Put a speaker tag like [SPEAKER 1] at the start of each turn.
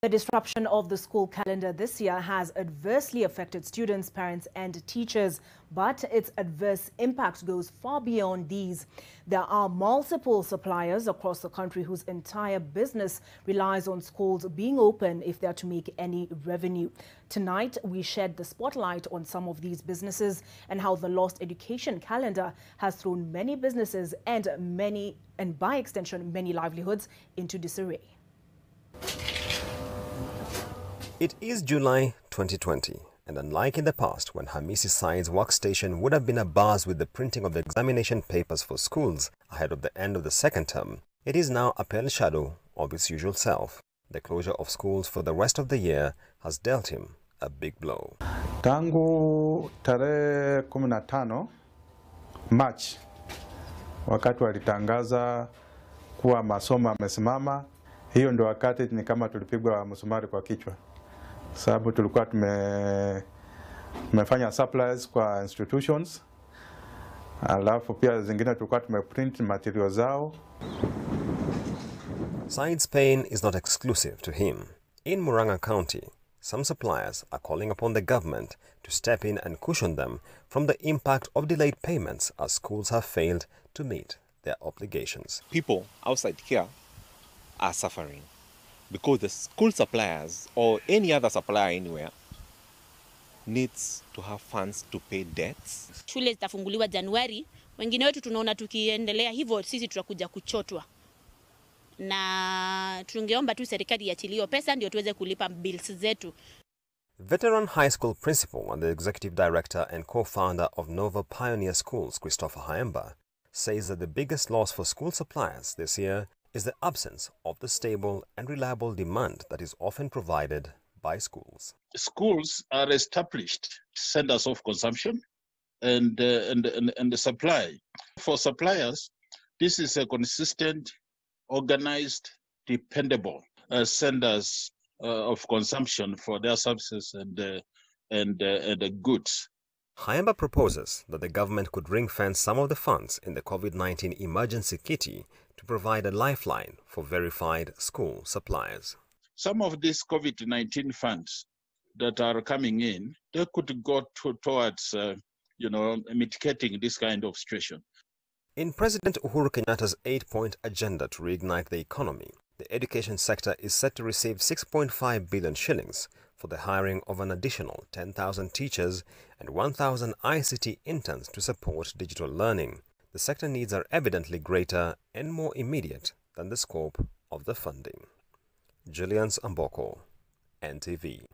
[SPEAKER 1] The disruption of the school calendar this year has adversely affected students, parents and teachers, but its adverse impact goes far beyond these. There are multiple suppliers across the country whose entire business relies on schools being open if they are to make any revenue. Tonight, we shed the spotlight on some of these businesses and how the lost education calendar has thrown many businesses and by extension, many livelihoods into disarray.
[SPEAKER 2] It is July 2020, and unlike in the past when Hamisi Said's workstation would have been abuzz with the printing of the examination papers for schools ahead of the end of the second term, it is now a pale shadow of its usual self. The closure of schools for the rest of the year has dealt him a big blow.
[SPEAKER 3] Tangu tarehe 15 March, wakati walitangaza kuwa masomo yamesimama, hiyo ndio wakati ni kama tulipigwa msumari kwa kichwa. Sababu tulikuwa tumefanya supplies kwa institutions, alafu pia zingine tulikuwa tumeprint material zao.
[SPEAKER 2] Said's pain is not exclusive to him. In Murang'a County, some suppliers are calling upon the government to step in and cushion them from the impact of delayed payments as schools have failed to meet their obligations.
[SPEAKER 4] People outside here are suffering because the school suppliers or any other supplier anywhere needs to have funds to pay debts.
[SPEAKER 5] Shule zitafunguliwa Januari, wengine wetu tunaona tukiendelea hivyo sisi tutakuja kuchotwa. Na tungeomba tu serikali iachilie pesa ndio tuweze kulipa bills zetu.
[SPEAKER 2] Veteran high school principal and the executive director and co-founder of Nova Pioneer Schools, Christopher Hayemba, says that the biggest loss for school suppliers this year is the absence of the stable and reliable demand that is often provided by schools.
[SPEAKER 6] Schools are established centers of consumption and the supply. For suppliers, this is a consistent, organized, dependable centers of consumption for their services and the goods.
[SPEAKER 2] Hayemba proposes that the government could ring-fence some of the funds in the COVID-19 emergency kitty to provide a lifeline for verified school suppliers.
[SPEAKER 6] Some of these COVID-19 funds that are coming in, they could go towards, mitigating this kind of situation.
[SPEAKER 2] In President Uhuru Kenyatta's 8-point agenda to reignite the economy, the education sector is set to receive 6.5 billion shillings for the hiring of an additional 10,000 teachers and 1,000 ICT interns to support digital learning. The sector needs are evidently greater and more immediate than the scope of the funding. Julian Amboko, NTV.